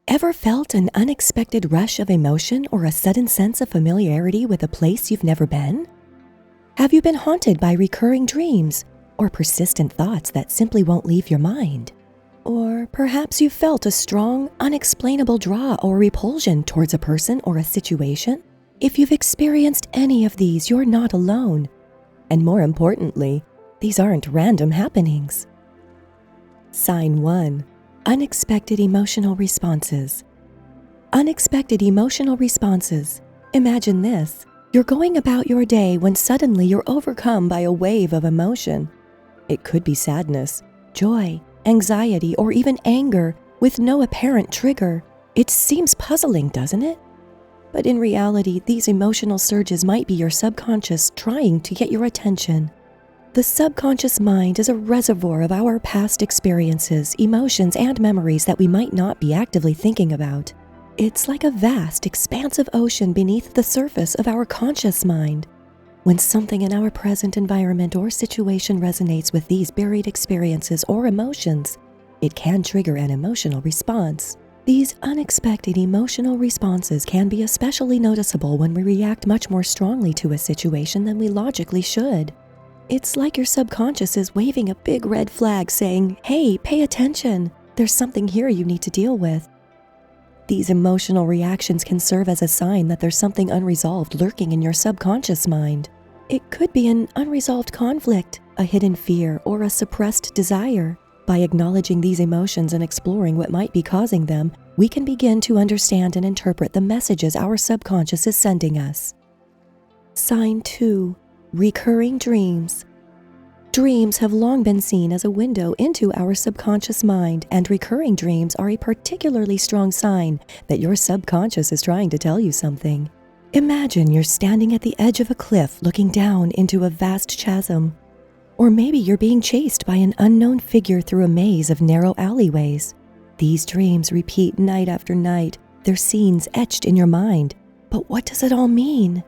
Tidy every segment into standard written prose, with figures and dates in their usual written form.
Ever felt an unexpected rush of emotion or a sudden sense of familiarity with a place you've never been? Have you been haunted by recurring dreams or persistent thoughts that simply won't leave your mind? Or perhaps you felt a strong, unexplainable draw or repulsion towards a person or a situation? If you've experienced any of these, you're not alone. And more importantly, these aren't random happenings. Sign 1. Unexpected emotional responses. Unexpected emotional responses. Imagine this. You're going about your day when suddenly you're overcome by a wave of emotion. It could be sadness, joy, anxiety, or even anger with no apparent trigger. It seems puzzling, doesn't it? But in reality, these emotional surges might be your subconscious trying to get your attention. The subconscious mind is a reservoir of our past experiences, emotions, and memories that we might not be actively thinking about. It's like a vast, expansive ocean beneath the surface of our conscious mind. When something in our present environment or situation resonates with these buried experiences or emotions, it can trigger an emotional response. These unexpected emotional responses can be especially noticeable when we react much more strongly to a situation than we logically should. It's like your subconscious is waving a big red flag saying, "Hey, pay attention. There's something here you need to deal with." These emotional reactions can serve as a sign that there's something unresolved lurking in your subconscious mind. It could be an unresolved conflict, a hidden fear, or a suppressed desire. By acknowledging these emotions and exploring what might be causing them, we can begin to understand and interpret the messages our subconscious is sending us. Sign 2. Recurring dreams. Dreams have long been seen as a window into our subconscious mind, and recurring dreams are a particularly strong sign that your subconscious is trying to tell you something. Imagine you're standing at the edge of a cliff looking down into a vast chasm. Or maybe you're being chased by an unknown figure through a maze of narrow alleyways. These dreams repeat night after night, their scenes etched in your mind. But what does it all mean?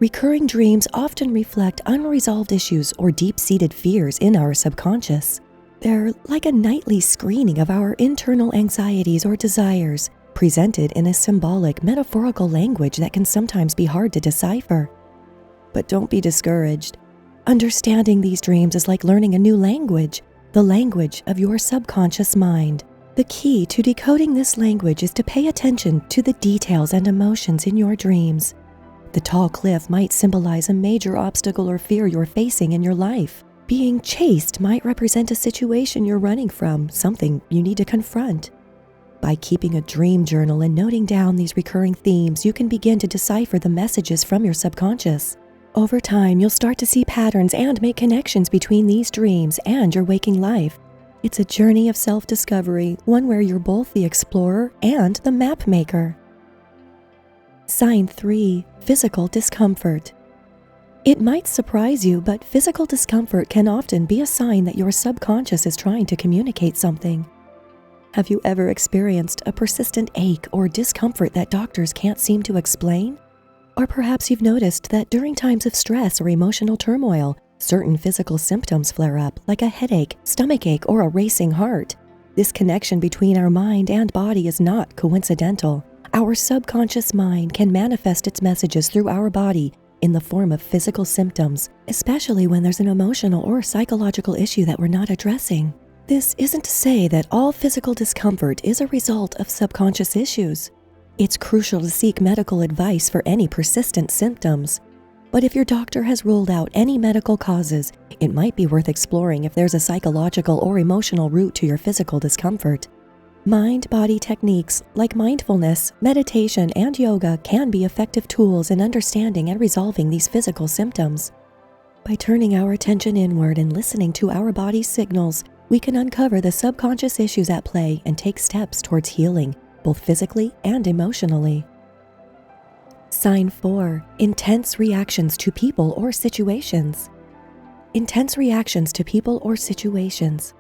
Recurring dreams often reflect unresolved issues or deep-seated fears in our subconscious. They're like a nightly screening of our internal anxieties or desires, presented in a symbolic, metaphorical language that can sometimes be hard to decipher. But don't be discouraged. Understanding these dreams is like learning a new language, the language of your subconscious mind. The key to decoding this language is to pay attention to the details and emotions in your dreams. The tall cliff might symbolize a major obstacle or fear you're facing in your life. Being chased might represent a situation you're running from, something you need to confront. By keeping a dream journal and noting down these recurring themes, you can begin to decipher the messages from your subconscious. Over time, you'll start to see patterns and make connections between these dreams and your waking life. It's a journey of self-discovery, one where you're both the explorer and the map maker. Sign 3. Physical discomfort. It might surprise you, but physical discomfort can often be a sign that your subconscious is trying to communicate something. Have you ever experienced a persistent ache or discomfort that doctors can't seem to explain? Or perhaps you've noticed that during times of stress or emotional turmoil, certain physical symptoms flare up, like a headache, stomachache, or a racing heart. This connection between our mind and body is not coincidental. Our subconscious mind can manifest its messages through our body in the form of physical symptoms, especially when there's an emotional or psychological issue that we're not addressing. This isn't to say that all physical discomfort is a result of subconscious issues. It's crucial to seek medical advice for any persistent symptoms. But if your doctor has ruled out any medical causes, it might be worth exploring if there's a psychological or emotional root to your physical discomfort. Mind-body techniques like mindfulness, meditation, and yoga can be effective tools in understanding and resolving these physical symptoms. By turning our attention inward and listening to our body's signals, we can uncover the subconscious issues at play and take steps towards healing, both physically and emotionally. Sign 4. Intense reactions to people or situations. Intense reactions to people or situations.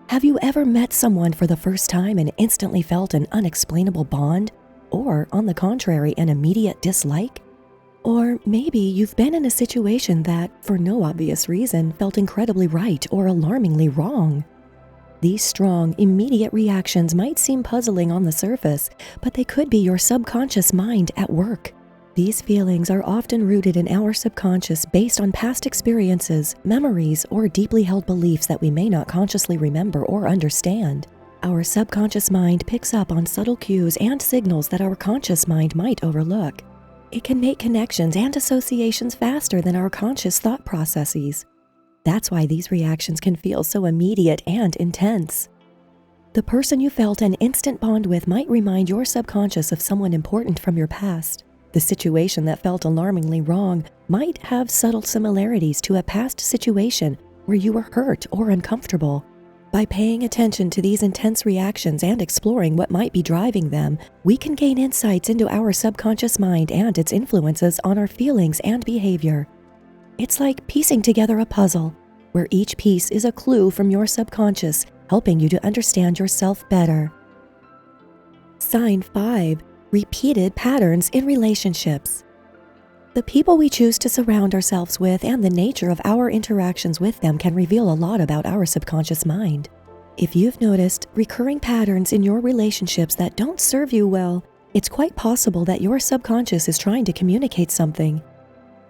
Have you ever met someone for the first time and instantly felt an unexplainable bond? Or, on the contrary, an immediate dislike? Or maybe you've been in a situation that, for no obvious reason, felt incredibly right or alarmingly wrong. These strong, immediate reactions might seem puzzling on the surface, but they could be your subconscious mind at work. These feelings are often rooted in our subconscious based on past experiences, memories, or deeply held beliefs that we may not consciously remember or understand. Our subconscious mind picks up on subtle cues and signals that our conscious mind might overlook. It can make connections and associations faster than our conscious thought processes. That's why these reactions can feel so immediate and intense. The person you felt an instant bond with might remind your subconscious of someone important from your past. The situation that felt alarmingly wrong might have subtle similarities to a past situation where you were hurt or uncomfortable. By paying attention to these intense reactions and exploring what might be driving them, we can gain insights into our subconscious mind and its influences on our feelings and behavior. It's like piecing together a puzzle, where each piece is a clue from your subconscious, helping you to understand yourself better. Sign 5. Repeated patterns in relationships. The people we choose to surround ourselves with and the nature of our interactions with them can reveal a lot about our subconscious mind. If you've noticed recurring patterns in your relationships that don't serve you well, it's quite possible that your subconscious is trying to communicate something.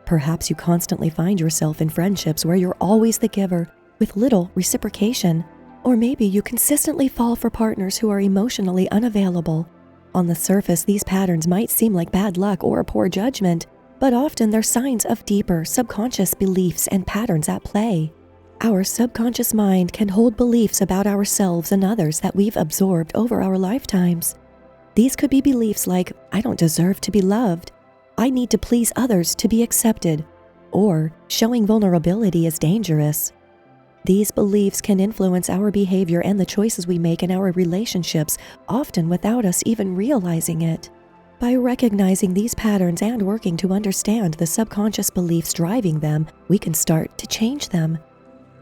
Perhaps you constantly find yourself in friendships where you're always the giver, with little reciprocation. Or maybe you consistently fall for partners who are emotionally unavailable. On the surface, these patterns might seem like bad luck or poor judgment, but often they're signs of deeper subconscious beliefs and patterns at play. Our subconscious mind can hold beliefs about ourselves and others that we've absorbed over our lifetimes. These could be beliefs like, I don't deserve to be loved, I need to please others to be accepted, or showing vulnerability is dangerous. These beliefs can influence our behavior and the choices we make in our relationships, often without us even realizing it. By recognizing these patterns and working to understand the subconscious beliefs driving them, we can start to change them.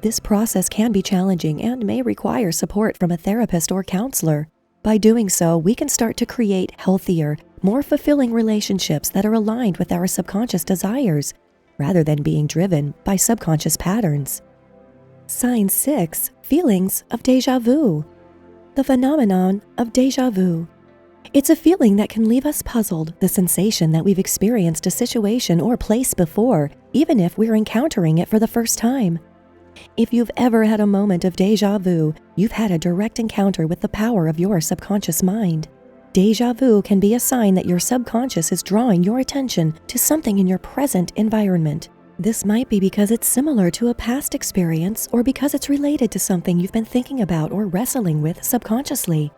This process can be challenging and may require support from a therapist or counselor. By doing so, we can start to create healthier, more fulfilling relationships that are aligned with our subconscious desires, rather than being driven by subconscious patterns. Sign 6. Feelings of déjà vu. The phenomenon of déjà vu. It's a feeling that can leave us puzzled, the sensation that we've experienced a situation or place before, even if we're encountering it for the first time. If you've ever had a moment of déjà vu, you've had a direct encounter with the power of your subconscious mind. Déjà vu can be a sign that your subconscious is drawing your attention to something in your present environment. This might be because it's similar to a past experience or because it's related to something you've been thinking about or wrestling with subconsciously.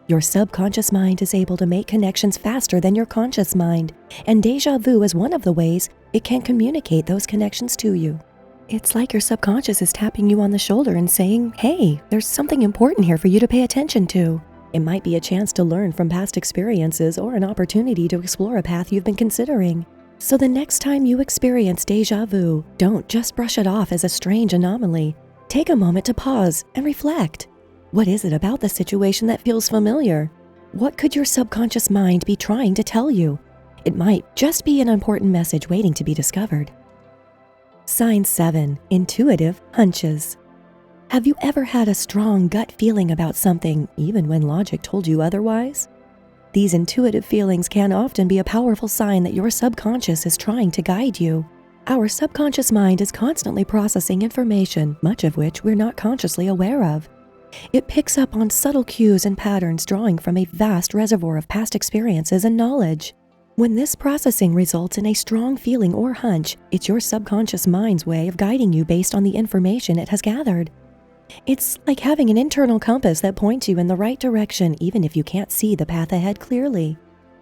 Your subconscious mind is able to make connections faster than your conscious mind, and déjà vu is one of the ways it can communicate those connections to you. It's like your subconscious is tapping you on the shoulder and saying, hey, there's something important here for you to pay attention to. It might be a chance to learn from past experiences or an opportunity to explore a path you've been considering. So the next time you experience déjà vu, don't just brush it off as a strange anomaly. Take a moment to pause and reflect. What is it about the situation that feels familiar? What could your subconscious mind be trying to tell you? It might just be an important message waiting to be discovered. Sign 7. Intuitive hunches. Have you ever had a strong gut feeling about something, even when logic told you otherwise? These intuitive feelings can often be a powerful sign that your subconscious is trying to guide you. Our subconscious mind is constantly processing information, much of which we're not consciously aware of. It picks up on subtle cues and patterns drawing from a vast reservoir of past experiences and knowledge. When this processing results in a strong feeling or hunch, it's your subconscious mind's way of guiding you based on the information it has gathered. It's like having an internal compass that points you in the right direction even if you can't see the path ahead clearly.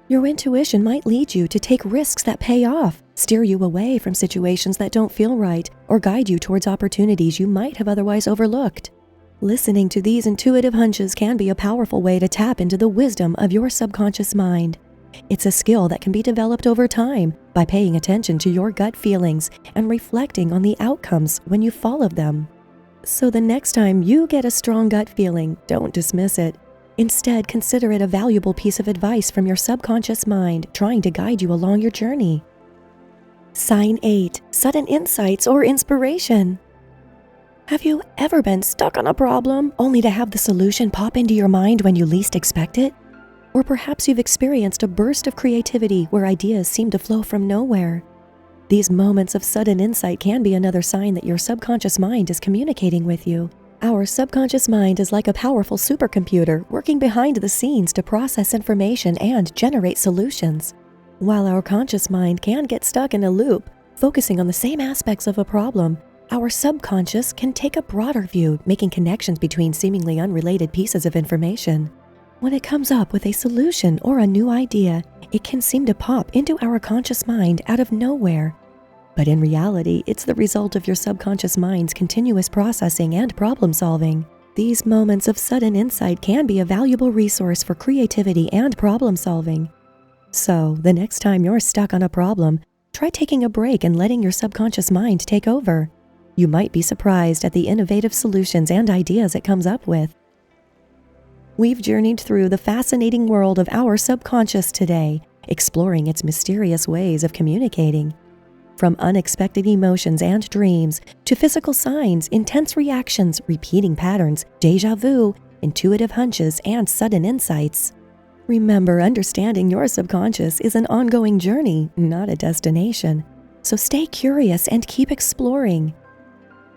Your intuition might lead you to take risks that pay off, steer you away from situations that don't feel right, or guide you towards opportunities you might have otherwise overlooked. Listening to these intuitive hunches can be a powerful way to tap into the wisdom of your subconscious mind. It's a skill that can be developed over time by paying attention to your gut feelings and reflecting on the outcomes when you follow them. So the next time you get a strong gut feeling, don't dismiss it. Instead, consider it a valuable piece of advice from your subconscious mind trying to guide you along your journey. Sign 8. Sudden insights or inspiration. Have you ever been stuck on a problem only to have the solution pop into your mind when you least expect it? Or perhaps you've experienced a burst of creativity where ideas seem to flow from nowhere. These moments of sudden insight can be another sign that your subconscious mind is communicating with you. Our subconscious mind is like a powerful supercomputer working behind the scenes to process information and generate solutions. While our conscious mind can get stuck in a loop, focusing on the same aspects of a problem, our subconscious can take a broader view, making connections between seemingly unrelated pieces of information. When it comes up with a solution or a new idea, it can seem to pop into our conscious mind out of nowhere. But in reality, it's the result of your subconscious mind's continuous processing and problem solving. These moments of sudden insight can be a valuable resource for creativity and problem solving. So, the next time you're stuck on a problem, try taking a break and letting your subconscious mind take over. You might be surprised at the innovative solutions and ideas it comes up with. We've journeyed through the fascinating world of our subconscious today, exploring its mysterious ways of communicating. From unexpected emotions and dreams to physical signs, intense reactions, repeating patterns, déjà vu, intuitive hunches, and sudden insights. Remember, understanding your subconscious is an ongoing journey, not a destination. So stay curious and keep exploring.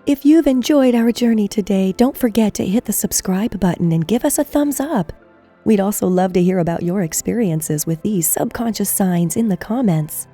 If you've enjoyed our journey today, don't forget to hit the subscribe button and give us a thumbs up. We'd also love to hear about your experiences with these subconscious signs in the comments.